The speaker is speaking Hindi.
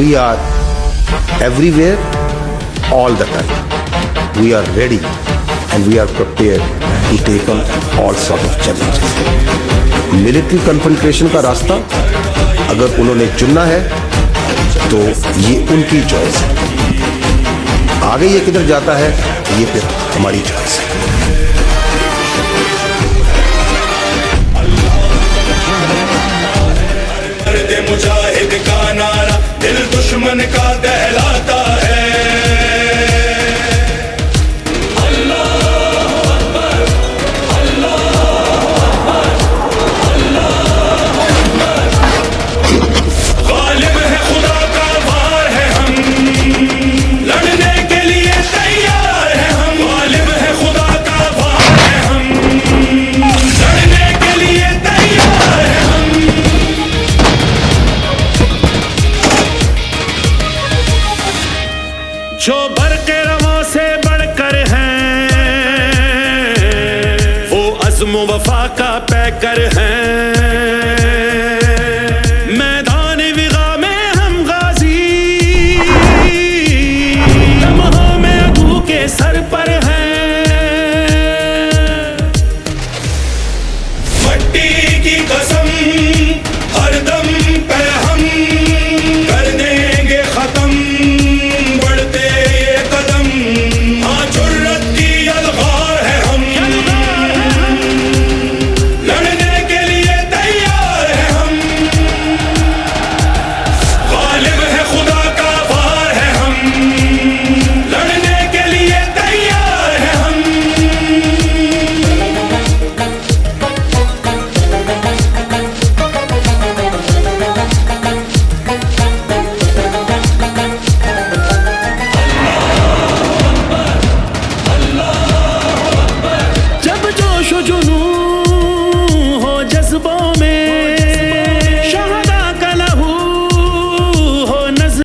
We are everywhere, all the time. We are ready and we are prepared to take on all sort of challenges. Military confrontation का रास्ता अगर उन्होंने चुनना है तो ये उनकी चॉइस है। आगे ये किधर जाता है ये फिर हमारी चॉइस है। मुजाहिद का नारा दिल दुश्मन का दहलाता है। गालिब है खुदा का वार है हम, लड़ने के लिए तैयार है हम। गालिब है खुदा का वार है हम, लड़ने के लिए तैयार है हम। जो बरक़े रवां से बढ़कर हैं, वो अज़्म वफ़ा का पैकर हैं।